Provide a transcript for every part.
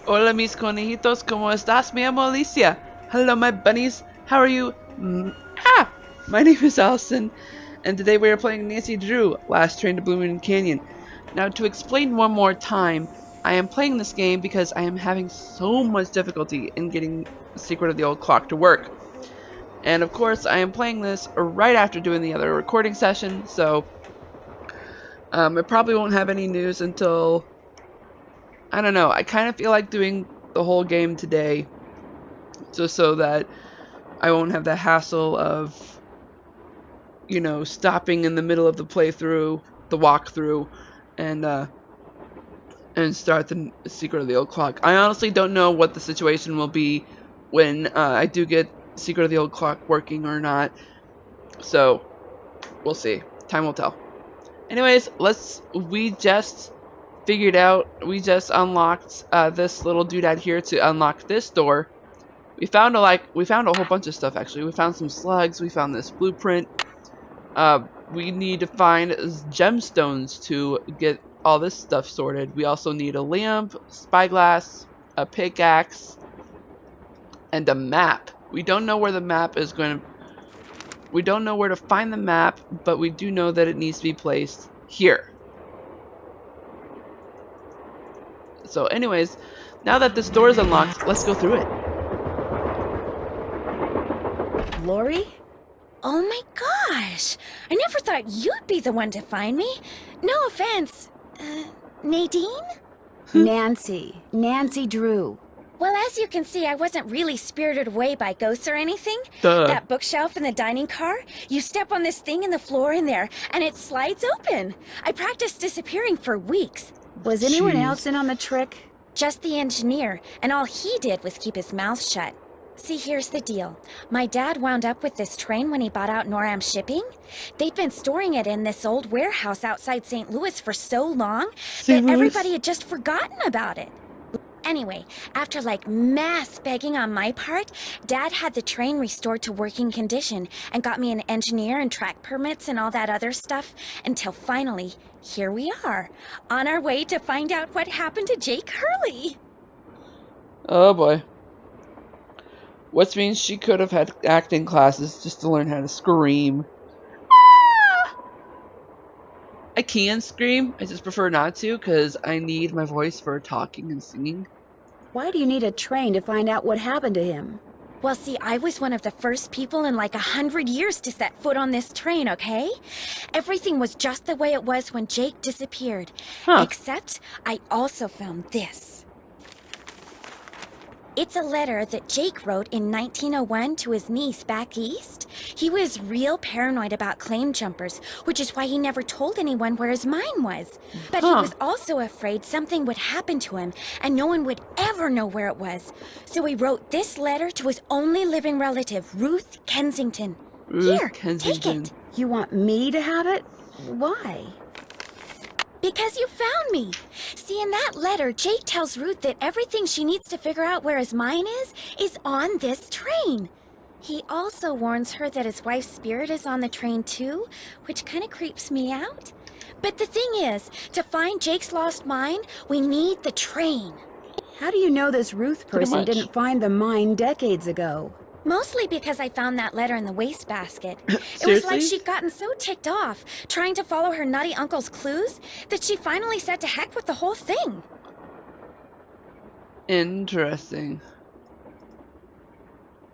Hola mis conejitos, ¿cómo estás? Me llamo Alicia. Hello my bunnies, how are you? My name is Allison, and today we are playing Nancy Drew, Last Train to Blooming Canyon. Now to explain one more time, I am playing this game because I am having so much difficulty in getting Secret of the Old Clock to work. And of course, I am playing this right after doing the other recording session, so I probably won't have any news until, I don't know, I kind of feel like doing the whole game today just so that I won't have the hassle of, stopping in the middle of the playthrough, the walkthrough, and start the Secret of the Old Clock. I honestly don't know what the situation will be when I do get Secret of the Old Clock working or not, so we'll see. Time will tell. Anyways, we just unlocked this little doodad here to unlock this door. We found a whole bunch of stuff actually. We found some slugs, we found this blueprint. We need to find gemstones to get all this stuff sorted. We also need a lamp, spyglass, a pickaxe, and a map. We don't know where the map is going to... We don't know where to find the map, but we do know that it needs to be placed here. So anyways, now that this door is unlocked, let's go through it. Lori? Oh my gosh! I never thought you'd be the one to find me. No offense. Nadine? Nancy Drew. Well, as you can see, I wasn't really spirited away by ghosts or anything. Duh. That bookshelf in the dining car, you step on this thing in the floor in there, and it slides open. I practiced disappearing for weeks. Was anyone Jeez. else in on the trick? Just the engineer, and all he did was keep his mouth shut. See, here's the deal. My dad wound up with this train when he bought out Noram Shipping. They'd been storing it in this old warehouse outside St. Louis for so long that everybody had just forgotten about it. Anyway, after like mass begging on my part, Dad had the train restored to working condition and got me an engineer and track permits and all that other stuff until finally, here we are, on our way to find out what happened to Jake Hurley. Oh boy. Which means she could have had acting classes just to learn how to scream. I can scream, I just prefer not to because I need my voice for talking and singing. Why do you need a train to find out what happened to him? Well, see, I was one of the first people in like 100 years to set foot on this train, okay? Everything was just the way it was when Jake disappeared. Huh. Except I also found this. It's a letter that Jake wrote in 1901 to his niece back east. He was real paranoid about claim jumpers, which is why he never told anyone where his mine was. But he was also afraid something would happen to him and no one would ever know where it was. So he wrote this letter to his only living relative, Ruth Kensington. Here, take it. You want me to have it? Why? Because you found me. See, in that letter, Jake tells Ruth that everything she needs to figure out where his mine is on this train. He also warns her that his wife's spirit is on the train too, which kind of creeps me out. But the thing is, to find Jake's lost mine, we need the train. How do you know this Ruth person didn't find the mine decades ago? Mostly because I found that letter in the wastebasket. It was like she'd gotten so ticked off, trying to follow her nutty uncle's clues, that she finally said to heck with the whole thing. Interesting.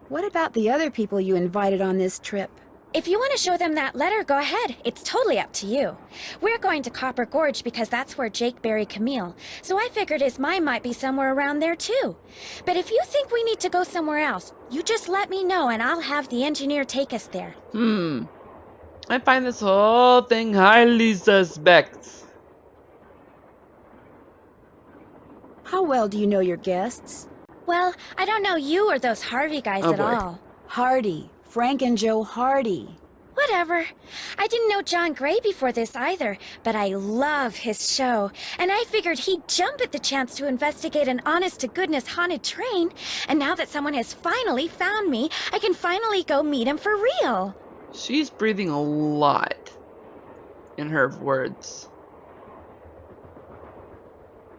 What about the other people you invited on this trip? If you want to show them that letter, go ahead. It's totally up to you. We're going to Copper Gorge because that's where Jake buried Camille, so I figured his mine might be somewhere around there too. But if you think we need to go somewhere else, you just let me know and I'll have the engineer take us there. I find this whole thing highly suspect. How well do you know your guests? Well, I don't know you or those Harvey guys at all. Hardy. Frank and Joe Hardy. Whatever. I didn't know John Gray before this either, but I love his show, and I figured he'd jump at the chance to investigate an honest-to-goodness haunted train, and now that someone has finally found me, I can finally go meet him for real. She's breathing a lot in her words.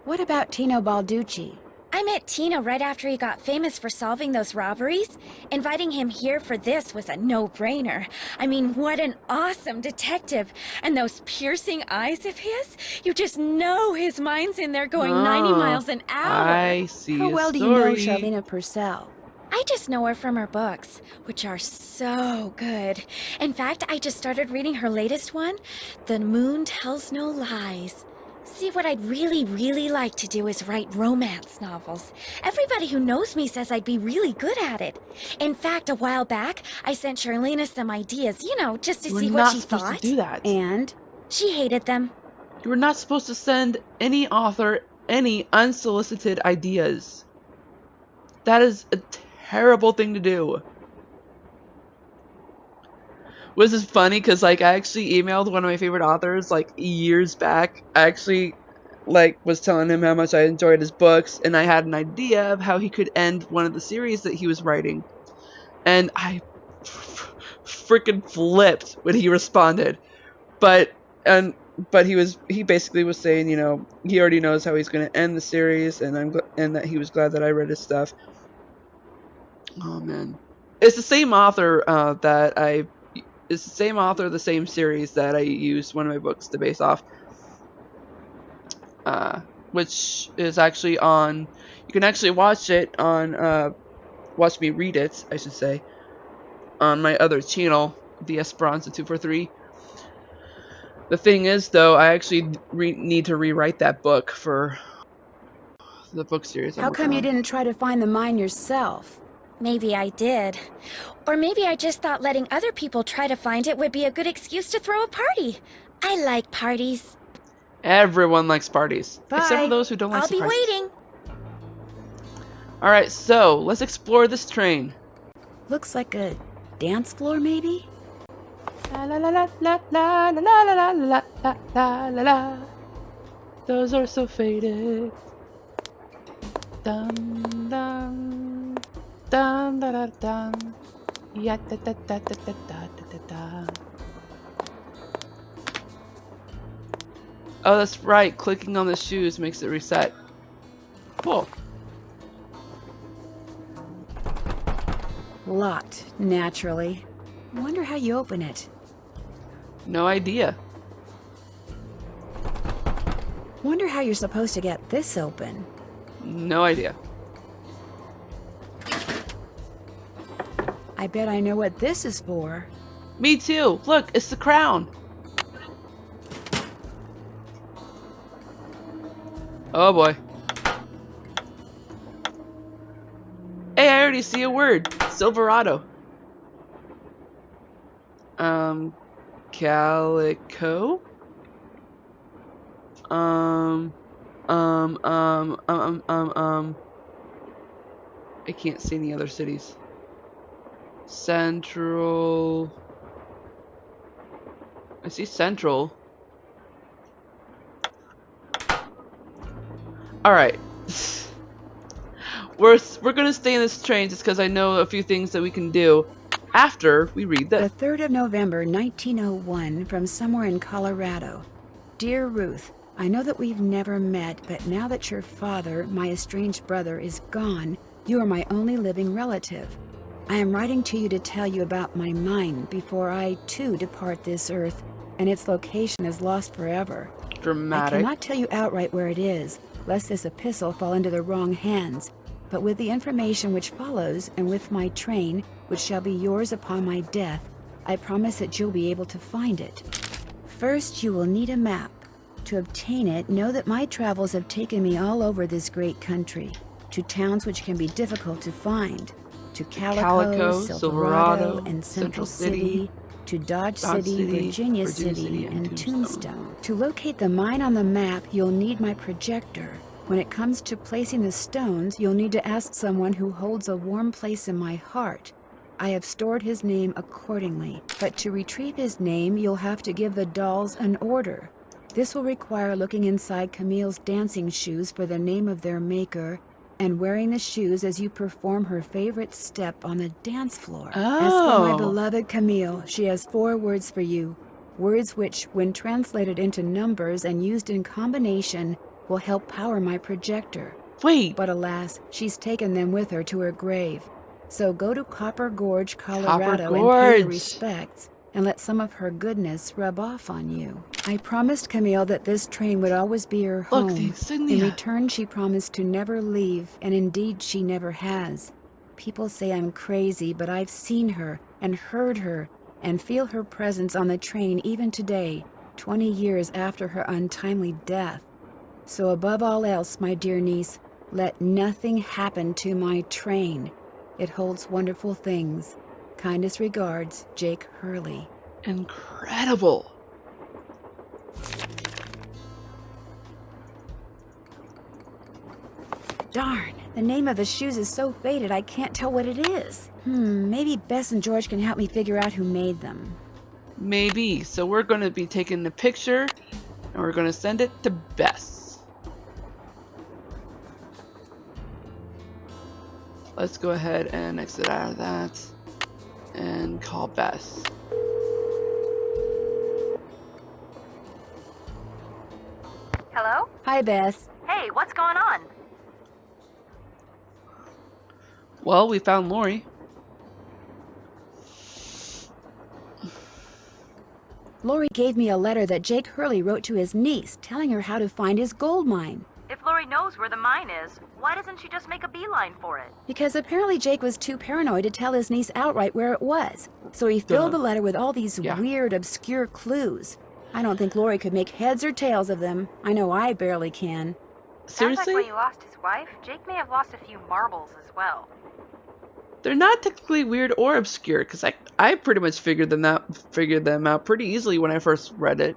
What about Tino Balducci? I met Tina right after he got famous for solving those robberies. Inviting him here for this was a no-brainer. I mean, what an awesome detective. And those piercing eyes of his, you just know his mind's in there going 90 miles an hour. I see. How well do you know Charlena Purcell? I just know her from her books, which are so good. In fact, I just started reading her latest one, The Moon Tells No Lies. See, what I'd really like to do is write romance novels. Everybody who knows me says I'd be really good at it. In fact, a while back, I sent Charlena some ideas, you know, just to see what she thought. You were not supposed to do that. And? She hated them. You were not supposed to send any author any unsolicited ideas. That is a terrible thing to do. Which is funny because, like, I actually emailed one of my favorite authors, like, years back. I actually, like, was telling him how much I enjoyed his books, and I had an idea of how he could end one of the series that he was writing. And I freaking flipped when he responded. But he basically was saying, you know, he already knows how he's going to end the series, and that he was glad that I read his stuff. Oh, man. It's the same author It's the same author, the same series that I used one of my books to base off. Which is actually on... You can actually watch it on... watch me read it, I should say. On my other channel, the Esperanza 243. The thing is, though, I actually need to rewrite that book for the book series. How come you didn't try to find the mine yourself? Maybe I did. Or maybe I just thought letting other people try to find it would be a good excuse to throw a party. I like parties. Everyone likes parties. Bye. Except for those who don't like I'll be surprises. waiting. Alright, so let's explore this train. Looks like a dance floor, maybe? La la la la la la la la la la la la la la. Those are so faded. Dum dum dum da da dum. Ya da da da da da da da da. Oh, that's right. Clicking on the shoes makes it reset. Cool. Locked, naturally. Wonder how you open it. No idea. Wonder how you're supposed to get this open. No idea. I bet I know what this is for. Me too. Look, it's the crown. Oh boy. Hey, I already see a word. Silverado. Calico? I can't see any other cities. Central. I see Central. Alright. We're gonna stay in this train just because I know a few things that we can do after we read this. The 3rd of November, 1901, from somewhere in Colorado. Dear Ruth, I know that we've never met, but now that your father, my estranged brother, is gone, you are my only living relative. I am writing to you to tell you about my mine before I, too, depart this earth, and its location is lost forever. Dramatic. I cannot tell you outright where it is, lest this epistle fall into the wrong hands, but with the information which follows, and with my train, which shall be yours upon my death, I promise that you'll be able to find it. First, you will need a map. To obtain it, know that my travels have taken me all over this great country, to towns which can be difficult to find, to Calico, Silverado, and Central City, to Dodge City, Virginia City, and Tombstone. To locate the mine on the map, you'll need my projector. When it comes to placing the stones, you'll need to ask someone who holds a warm place in my heart. I have stored his name accordingly, but to retrieve his name, you'll have to give the dolls an order. This will require looking inside Camille's dancing shoes for the name of their maker, and wearing the shoes as you perform her favorite step on the dance floor. Oh. As for my beloved Camille, she has 4 words for you. Words which, when translated into numbers and used in combination, will help power my projector. Wait. But alas, she's taken them with her to her grave. So go to Copper Gorge, Copper Colorado and pay Gorge. your respects and let some of her goodness rub off on you. I promised Camille that this train would always be her home. Look, the In insignia. return, she promised to never leave, and indeed she never has. People say I'm crazy, but I've seen her and heard her and feel her presence on the train even today, 20 years after her untimely death. So above all else, my dear niece, let nothing happen to my train. It holds wonderful things. Kindest regards, Jake Hurley. Incredible. Darn, the name of the shoes is so faded I can't tell what it is. Maybe Bess and George can help me figure out who made them. Maybe. So we're going to be taking the picture and we're going to send it to Bess. Let's go ahead and exit out of that and call Bess. Hello? Hi, Bess. Hey, what's going on? Well, we found Lori. Lori gave me a letter that Jake Hurley wrote to his niece, telling her how to find his gold mine. If Lori knows where the mine is, why doesn't she just make a beeline for it? Because apparently Jake was too paranoid to tell his niece outright where it was. So he filled the letter with all these weird, obscure clues. I don't think Lori could make heads or tails of them. I know I barely can. Seriously? Sounds like when he lost his wife, Jake may have lost a few marbles as well. They're not technically weird or obscure, because I pretty much figured them out pretty easily when I first read it.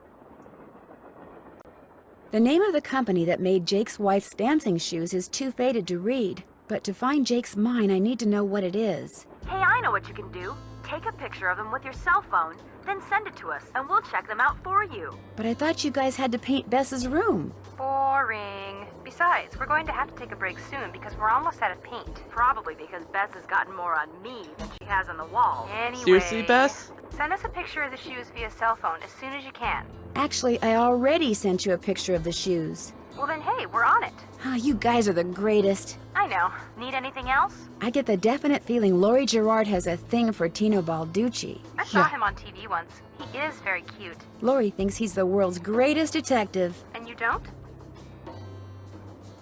The name of the company that made Jake's wife's dancing shoes is too faded to read, but to find Jake's mine, I need to know what it is. Hey, I know what you can do. Take a picture of them with your cell phone, then send it to us, and we'll check them out for you. But I thought you guys had to paint Bess's room. Boring. Besides, we're going to have to take a break soon because we're almost out of paint. Probably because Bess has gotten more on me than she has on the wall. Anyway, Seriously, Bess? Send us a picture of the shoes via cell phone as soon as you can. Actually, I already sent you a picture of the shoes. Well then, hey, we're on it. Ah, you guys are the greatest. I know. Need anything else? I get the definite feeling Laurie Gerard has a thing for Tino Balducci. I saw him on TV once. He is very cute. Laurie thinks he's the world's greatest detective. And you don't?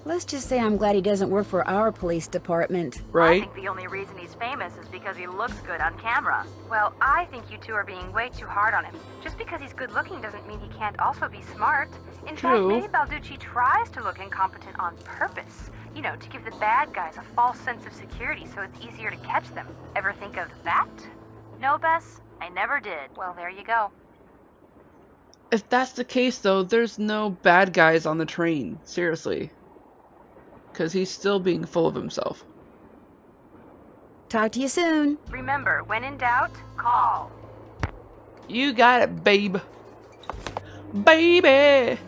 Let's just say I'm glad he doesn't work for our police department. I Right? think the only reason he's famous is because he looks good on camera. Well, I think you two are being way too hard on him. Just because he's good looking doesn't mean he can't also be smart. In fact, True. maybe Balducci tries to look incompetent on purpose. You know, to give the bad guys a false sense of security so it's easier to catch them. Ever think of that? No, Bess, I never did. Well, there you go. If that's the case, though, there's no bad guys on the train. Seriously. Because he's still being full of himself. Talk to you soon. Remember, when in doubt, call. You got it, babe. Baby!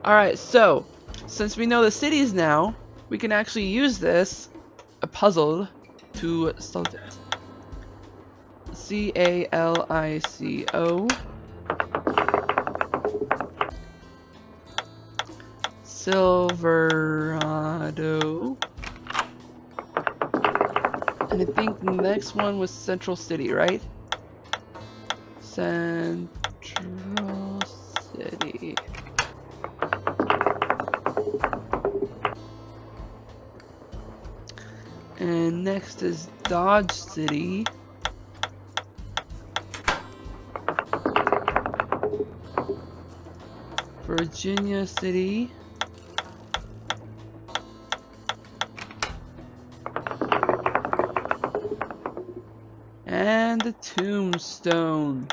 Alright, so, since we know the cities now, we can actually use this, a puzzle, to solve it. C-A-L-I-C-O. Silverado. And I think the next one was Central City, right? Central City. And next is Dodge City. Virginia City. And the Tombstone.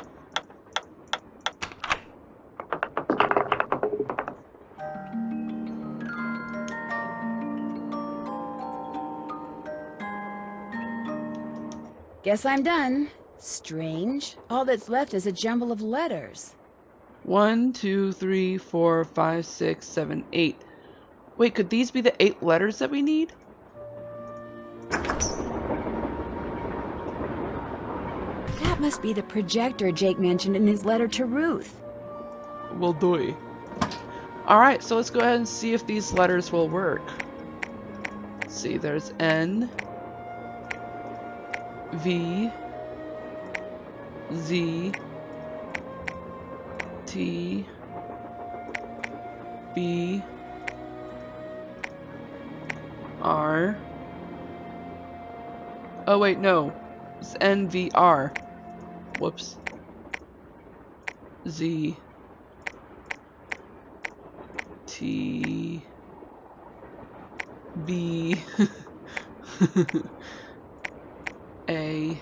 Guess I'm done. Strange. All that's left is a jumble of letters. 1, 2, 3, 4, 5, 6, 7, 8. Wait, could these be the 8 letters that we need? That must be the projector Jake mentioned in his letter to Ruth. Well, doy. Alright, so let's go ahead and see if these letters will work. Let's see, there's N, V, Z, T, B, R. Oh wait, no. It's N, V, R. Whoops. Z, T, B, A.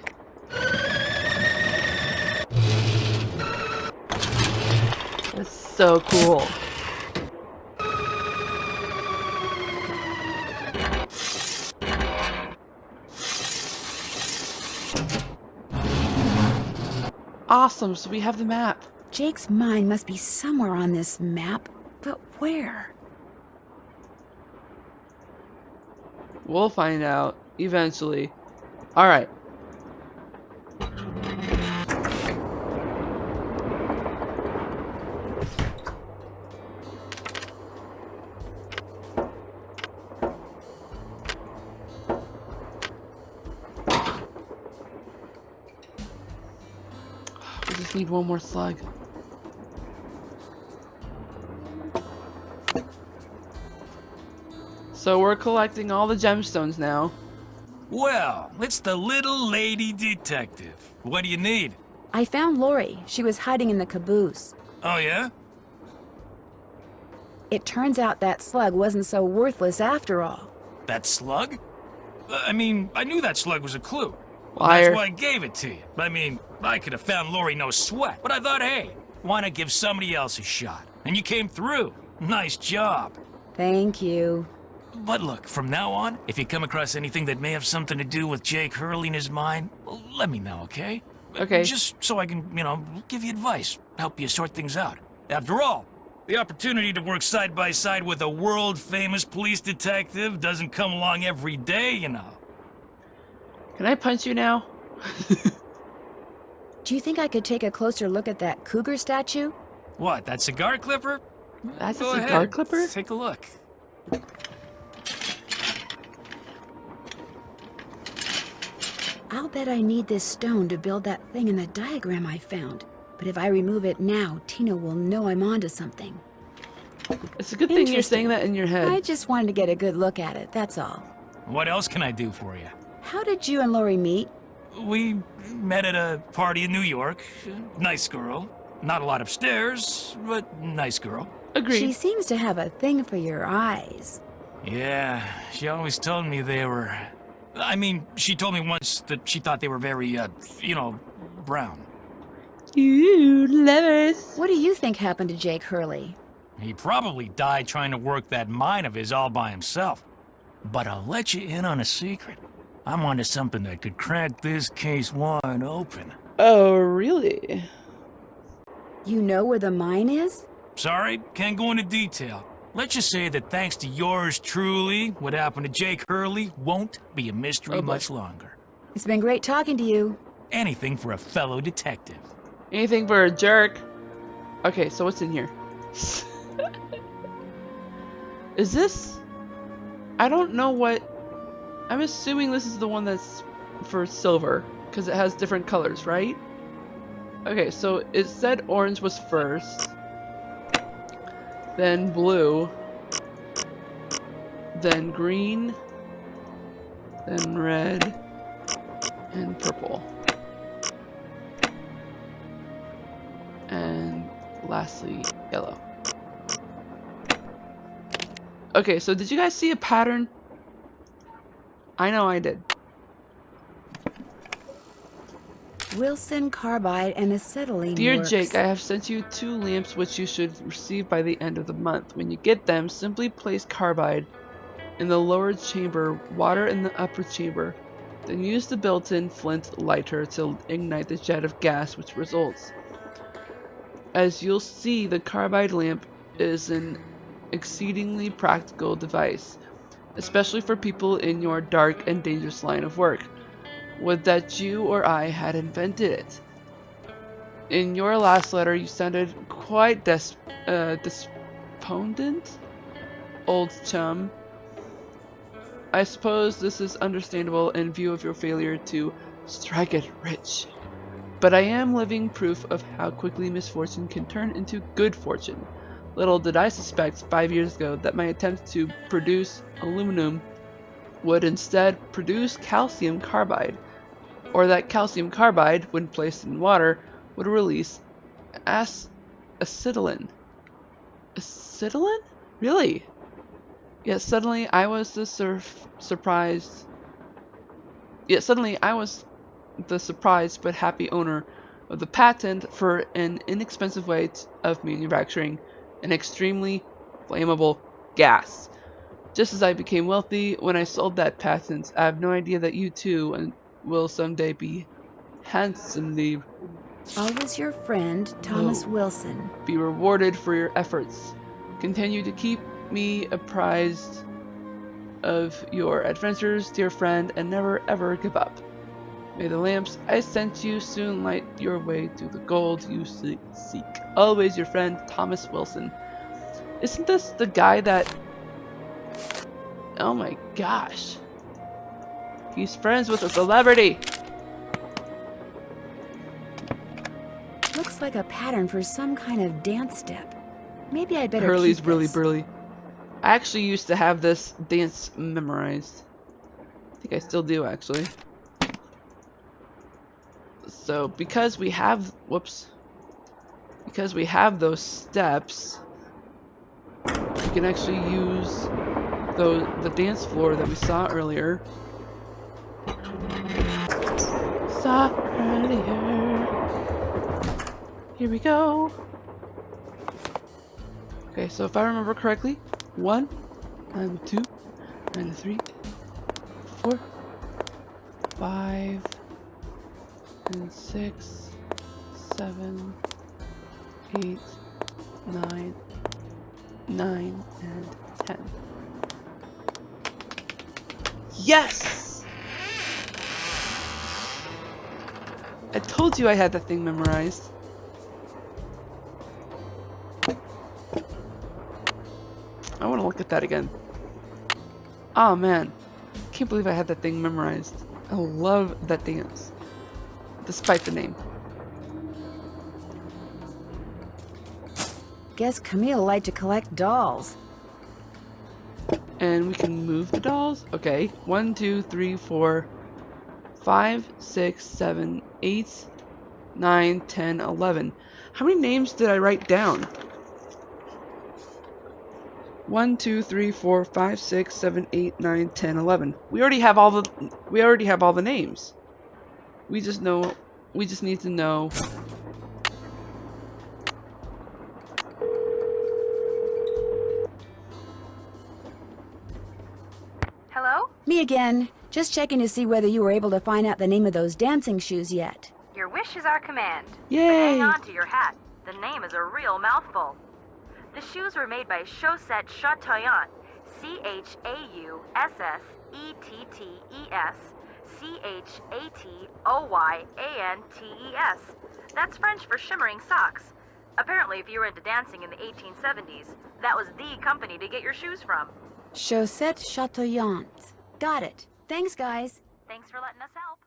That's so cool. Awesome, so we have the map. Jake's mine must be somewhere on this map, but where? We'll find out eventually. Alright. We just need one more slug. So we're collecting all the gemstones now. Well, it's the little lady detective. What do you need? I found Lori. She was hiding in the caboose. Oh, yeah? It turns out that slug wasn't so worthless after all. That slug? I mean, I knew that slug was a clue. Well, Liar. that's why I gave it to you. I mean, I could have found Lori no sweat. But I thought, hey, why not give somebody else a shot? And you came through. Nice job. Thank you. But look, from now on, if you come across anything that may have something to do with Jake Hurley in his mind, well, let me know, okay? Okay. Just so I can, give you advice, help you sort things out. After all, the opportunity to work side by side with a world-famous police detective doesn't come along every day, you know. Can I punch you now? Do you think I could take a closer look at that cougar statue? What, that cigar clipper? That's Go a cigar ahead, clipper? take a look. I'll bet I need this stone to build that thing in the diagram I found. But if I remove it now, Tina will know I'm onto something. It's a good thing you're saying that in your head. I just wanted to get a good look at it, that's all. What else can I do for you? How did you and Lori meet? We met at a party in New York. Nice girl. Not a lot upstairs, but nice girl. Agreed. She seems to have a thing for your eyes. Yeah, she always told me they were... I mean, she told me once that she thought they were very, brown. Ooh, lovers. What do you think happened to Jake Hurley? He probably died trying to work that mine of his all by himself. But I'll let you in on a secret. I'm onto something that could crack this case wide open. Oh, really? You know where the mine is? Sorry, can't go into detail. Let's just say that thanks to yours truly, what happened to Jake Hurley won't be a mystery much longer. It's been great talking to you. Anything for a fellow detective. Anything for a jerk. Okay, so what's in here? Is this... I don't know what... I'm assuming this is the one that's for silver, because it has different colors, right? Okay, so it said orange was first, then blue, then green, then red, and purple. And lastly, yellow. Okay, so did you guys see a pattern? I know I did. Wilson carbide and acetylene Dear works. Jake, I have sent you 2 lamps which you should receive by the end of the month. When you get them, simply place carbide in the lower chamber, water in the upper chamber. Then use the built-in flint lighter to ignite the jet of gas which results. As you'll see, the carbide lamp is an exceedingly practical device, especially for people in your dark and dangerous line of work. Would that you or I had invented it. In your last letter, you sounded quite opponent? Old chum. I suppose this is understandable in view of your failure to strike it rich. But I am living proof of how quickly misfortune can turn into good fortune. Little did I suspect 5 years ago that my attempt to produce aluminum would instead produce calcium carbide, or that calcium carbide, when placed in water, would release acetylene. Acetylene? Really? Yet suddenly I was the surprised but happy owner of the patent for an inexpensive way of manufacturing an extremely flammable gas. Just as I became wealthy when I sold that patent, I have no idea that you too will someday be handsomely Always your friend, Thomas Wilson. be rewarded for your efforts. Continue to keep me apprised of your adventures, dear friend, and never ever give up. May the lamps I sent you soon light your way to the gold you seek. Always your friend, Thomas Wilson. Isn't this the guy that... Oh my gosh. He's friends with a celebrity. Looks like a pattern for some kind of dance step. Maybe I'd better Hurley's keep really this. burly. I actually used to have this dance memorized. I think I still do, actually. So, because we have... Whoops. Because we have those steps, we can actually use the dance floor that we saw earlier. Here we go. Okay, so if I remember correctly, 1, and 2, and 3, 4, 5, and 6, 7, 8, 9, 9, and 10. Yes! I told you I had that thing memorized. I want to look at that again. Oh man, can't believe I had that thing memorized. I love that dance, despite the name. Guess Camille liked to collect dolls. And we can move the dolls? Okay. 1, 2, 3, 4, 5, 6, 7, 8, 9, 10, 11. How many names did I write down? 1, 2, 3, 4, 5, 6, 7, 8, 9, 10, 11. We already have all the names. We just need to know. Hello? Me again. Just checking to see whether you were able to find out the name of those dancing shoes yet. Your wish is our command. Yay! But hang on to your hat. The name is a real mouthful. The shoes were made by Chaussette Chateauyantes. Chaussetoyantes. That's French for shimmering socks. Apparently, if you were into dancing in the 1870s, that was the company to get your shoes from. Chaussette Chateauyantes. Got it. Thanks, guys. Thanks for letting us help.